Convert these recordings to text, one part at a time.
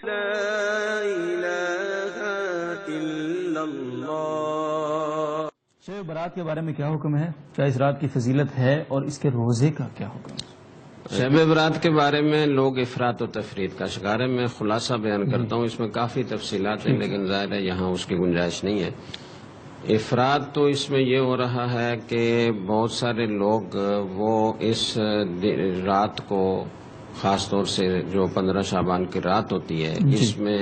لا إله إلا الله. شب برات کے بارے میں کیا حکم ہے؟ کیا اس رات کی فضیلت ہے اور اس کے روزے کا کیا حکم ہے؟ شب برات کے بارے میں لوگ افراط و تفرید کا شکار ہے. میں خلاصہ بیان کرتا ہوں، اس میں کافی تفصیلات ہیں لیکن ظاہر ہے یہاں اس کی گنجائش نہیں ہے. افراد تو اس میں یہ ہو رہا ہے کہ بہت سارے لوگ وہ اس رات کو، خاص طور سے جو 15 شعبان کی رات ہوتی ہے، اس میں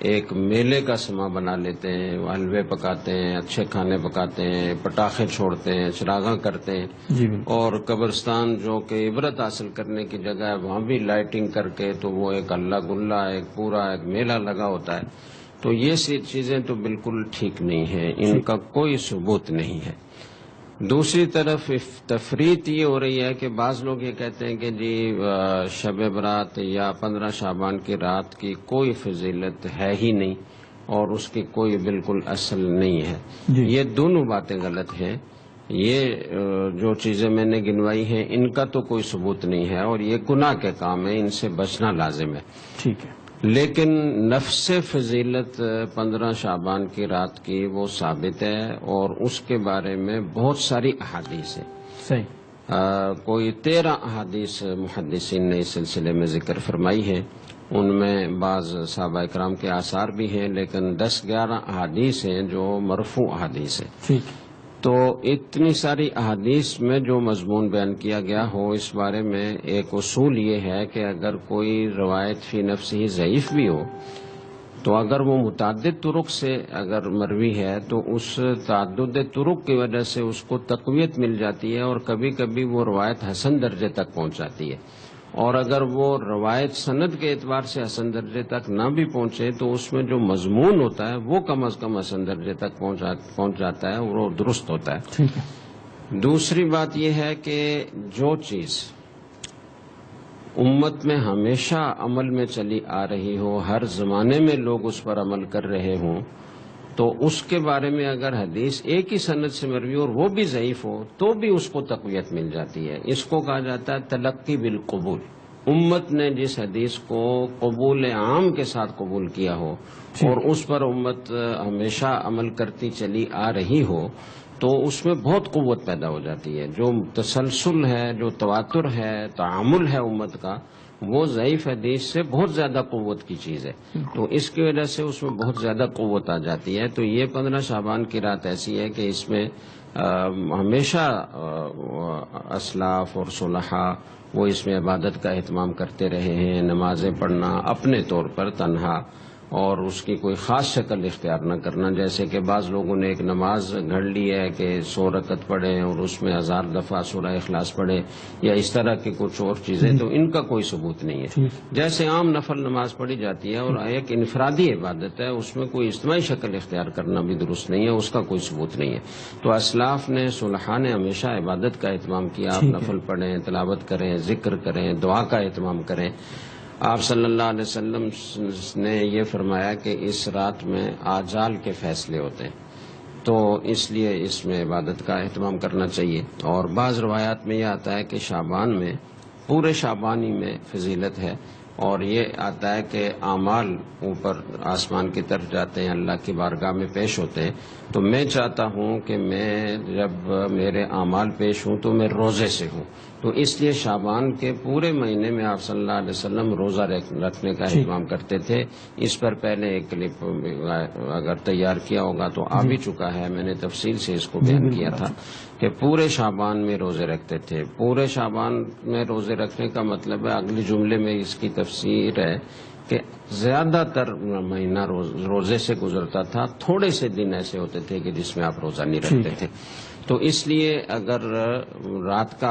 ایک میلے کا سما بنا لیتے ہیں. وہ حلوے پکاتے ہیں، اچھے کھانے پکاتے ہیں، پٹاخے چھوڑتے ہیں، چراغاں کرتے ہیں، اور قبرستان جو کہ عبرت حاصل کرنے کی جگہ ہے وہاں بھی لائٹنگ کر کے تو وہ ایک اللہ گلہ، ایک پورا ایک میلہ لگا ہوتا ہے. تو یہ سی چیزیں تو بالکل ٹھیک نہیں ہیں، ان کا کوئی ثبوت نہیں ہے. دوسری طرف تفریط یہ ہو رہی ہے کہ بعض لوگ یہ کہتے ہیں کہ جی شب برات یا 15 شعبان کی رات کی کوئی فضیلت ہے ہی نہیں اور اس کی کوئی بالکل اصل نہیں ہے. یہ دونوں باتیں غلط ہیں. یہ جو چیزیں میں نے گنوائی ہیں ان کا تو کوئی ثبوت نہیں ہے اور یہ گناہ کے کام ہے، ان سے بچنا لازم ہے. ٹھیک ہے. لیکن نفس فضیلت 15 شعبان کی رات کی وہ ثابت ہے اور اس کے بارے میں بہت ساری احادیث ہیں. صحیح. کوئی 13 احادیث محدثین نے اس سلسلے میں ذکر فرمائی ہے. ان میں بعض صحابہ اکرام کے آثار بھی ہیں لیکن 10-11 احادیث ہیں جو مرفوع احادیث ہیں. ٹھیک. تو اتنی ساری احادیث میں جو مضمون بیان کیا گیا ہو، اس بارے میں ایک اصول یہ ہے کہ اگر کوئی روایت فی نفسہ ضعیف بھی ہو تو اگر وہ متعدد طرق سے اگر مروی ہے تو اس تعدد طرق کی وجہ سے اس کو تقویت مل جاتی ہے اور کبھی کبھی وہ روایت حسن درجے تک پہنچ جاتی ہے. اور اگر وہ روایت سند کے اعتبار سے حسن درجے تک نہ بھی پہنچے تو اس میں جو مضمون ہوتا ہے وہ کم از کم حسن درجے تک پہنچ جاتا ہے اور وہ درست ہوتا ہے. دوسری بات یہ ہے کہ جو چیز امت میں ہمیشہ عمل میں چلی آ رہی ہو، ہر زمانے میں لوگ اس پر عمل کر رہے ہوں، تو اس کے بارے میں اگر حدیث ایک ہی سند سے مروی اور وہ بھی ضعیف ہو تو بھی اس کو تقویت مل جاتی ہے. اس کو کہا جاتا ہے تلقی بالقبول. امت نے جس حدیث کو قبول عام کے ساتھ قبول کیا ہو اور اس پر امت ہمیشہ عمل کرتی چلی آ رہی ہو تو اس میں بہت قوت پیدا ہو جاتی ہے. جو تسلسل ہے، جو تواتر ہے، تعامل ہے امت کا، وہ ضعیف حدیث سے بہت زیادہ قوت کی چیز ہے. تو اس کی وجہ سے اس میں بہت زیادہ قوت آ جاتی ہے. تو یہ 15 شعبان کی رات ایسی ہے کہ اس میں ہمیشہ اسلاف اور صلحاء وہ اس میں عبادت کا اہتمام کرتے رہے ہیں. نمازیں پڑھنا اپنے طور پر تنہا اور اس کی کوئی خاص شکل اختیار نہ کرنا، جیسے کہ بعض لوگوں نے ایک نماز گھڑ لی ہے کہ 100 رکعت پڑھیں اور اس میں 1000 دفعہ سورہ اخلاص پڑھیں یا اس طرح کی کچھ اور چیزیں، تو ان کا کوئی ثبوت نہیں ہے. جیسے عام نفل نماز پڑھی جاتی ہے اور ایک انفرادی عبادت ہے، اس میں کوئی اجتماعی شکل اختیار کرنا بھی درست نہیں ہے، اس کا کوئی ثبوت نہیں ہے. تو اسلاف نے، صلحاء نے ہمیشہ عبادت کا اہتمام کیا. آپ نفل پڑھیں، تلاوت کریں، ذکر کریں، دعا کا اہتمام کریں. آپ صلی اللہ علیہ وسلم نے یہ فرمایا کہ اس رات میں آجال کے فیصلے ہوتے ہیں، تو اس لیے اس میں عبادت کا اہتمام کرنا چاہیے. اور بعض روایات میں یہ آتا ہے کہ شعبان میں، پورے شعبانی میں فضیلت ہے، اور یہ آتا ہے کہ اعمال اوپر آسمان کی طرف جاتے ہیں، اللہ کی بارگاہ میں پیش ہوتے ہیں. تو میں چاہتا ہوں کہ میں جب میرے اعمال پیش ہوں تو میں روزے سے ہوں. تو اس لیے شعبان کے پورے مہینے میں آپ صلی اللہ علیہ وسلم روزہ رکھنے کا اہتمام کرتے تھے. اس پر پہلے ایک کلپ اگر تیار کیا ہوگا تو آ بھی چکا ہے، میں نے تفصیل سے اس کو بیان کیا تھا کہ پورے شعبان میں روزے رکھتے تھے. پورے شعبان میں روزے رکھنے کا مطلب ہے، اگلے جملے میں اس کی تفسیر ہے کہ زیادہ تر مہینہ روزے سے گزرتا تھا. تھوڑے سے دن ایسے ہوتے تھے کہ جس میں آپ روزہ نہیں رکھتے تھے. تو اس لیے اگر رات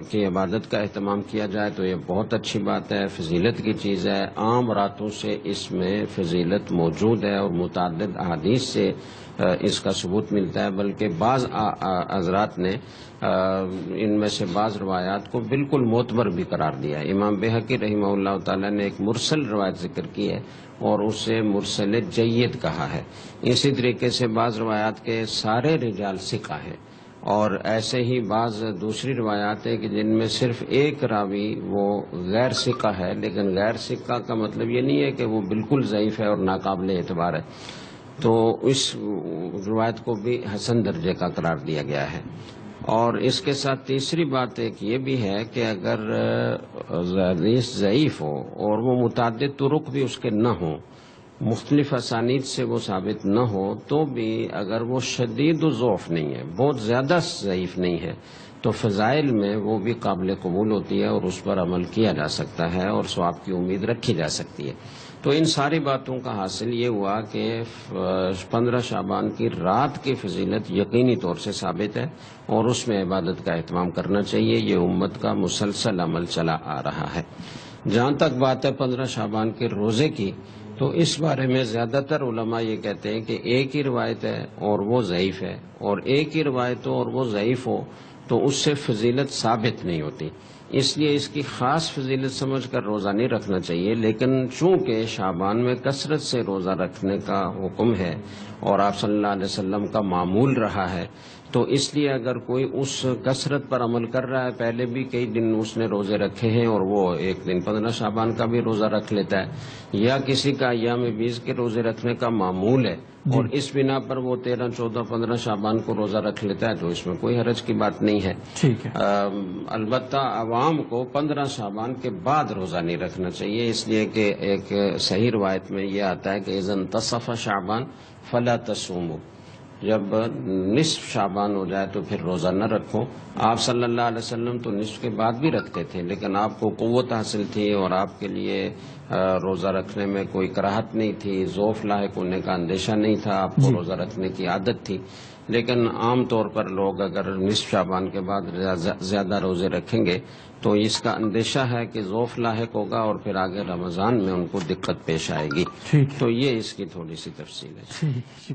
کی عبادت کا اہتمام کیا جائے تو یہ بہت اچھی بات ہے، فضیلت کی چیز ہے. عام راتوں سے اس میں فضیلت موجود ہے اور متعدد احادیث سے اس کا ثبوت ملتا ہے. بلکہ بعض حضرات نے ان میں سے بعض روایات کو بالکل معتبر بھی قرار دیا ہے. امام بہقی رحمہ اللہ تعالی نے ایک مرسل روایت ذکر کی ہے اور اسے مرسل جید کہا ہے. اسی طریقے سے بعض روایات کے سارے رجال ثقہ ہیں اور ایسے ہی بعض دوسری روایات ہیں کہ جن میں صرف ایک راوی وہ غیر ثقہ ہے، لیکن غیر ثقہ کا مطلب یہ نہیں ہے کہ وہ بالکل ضعیف ہے اور ناقابل اعتبار ہے، تو اس روایت کو بھی حسن درجے کا قرار دیا گیا ہے۔ اور اس کے ساتھ تیسری بات ایک یہ بھی ہے کہ اگر حدیث ضعیف ہو اور وہ متعدد طرق بھی اس کے نہ ہوں، مختلف اسانید سے وہ ثابت نہ ہو، تو بھی اگر وہ شدید و ضعف نہیں ہے، بہت زیادہ ضعیف نہیں ہے، تو فضائل میں وہ بھی قابل قبول ہوتی ہے اور اس پر عمل کیا جا سکتا ہے اور ثواب کی امید رکھی جا سکتی ہے۔ تو ان ساری باتوں کا حاصل یہ ہوا کہ 15 شعبان کی رات کی فضیلت یقینی طور سے ثابت ہے اور اس میں عبادت کا اہتمام کرنا چاہیے۔ یہ امت کا مسلسل عمل چلا آ رہا ہے۔ جہاں تک بات ہے 15 شعبان کے روزے کی، تو اس بارے میں زیادہ تر علماء یہ کہتے ہیں کہ ایک ہی روایت ہے اور وہ ضعیف ہے، اور ایک ہی روایت ہو اور وہ ضعیف ہو تو اس سے فضیلت ثابت نہیں ہوتی، اس لیے اس کی خاص فضیلت سمجھ کر روزہ نہیں رکھنا چاہیے۔ لیکن چونکہ شعبان میں کثرت سے روزہ رکھنے کا حکم ہے اور آپ صلی اللہ علیہ وسلم کا معمول رہا ہے، تو اس لیے اگر کوئی اس کثرت پر عمل کر رہا ہے، پہلے بھی کئی دن اس نے روزے رکھے ہیں اور وہ ایک دن 15 شعبان کا بھی روزہ رکھ لیتا ہے، یا کسی کا ایام 20 کے روزے رکھنے کا معمول ہے اور اس بنا پر وہ 13، 14، 15 شعبان کو روزہ رکھ لیتا ہے، تو اس میں کوئی حرج کی بات نہیں ہے۔ ٹھیک ہے۔ البتہ عوام کو 15 شعبان کے بعد روزہ نہیں رکھنا چاہیے، اس لیے کہ ایک صحیح روایت میں یہ آتا ہے کہ اذا انتصف شعبان فلا تصوموا، جب نصف شعبان ہو جائے تو پھر روزہ نہ رکھو۔ آپ صلی اللہ علیہ وسلم تو نصف کے بعد بھی رکھتے تھے، لیکن آپ کو قوت حاصل تھی اور آپ کے لیے روزہ رکھنے میں کوئی کراہت نہیں تھی، ضعف لاحق ہونے کا اندیشہ نہیں تھا، آپ کو روزہ رکھنے کی عادت تھی۔ لیکن عام طور پر لوگ اگر نصف شعبان کے بعد زیادہ روزے رکھیں گے تو اس کا اندیشہ ہے کہ ضعف لاحق ہوگا اور پھر آگے رمضان میں ان کو دقت پیش آئے گی۔ تو یہ اس کی تھوڑی سی تفصیل ہے۔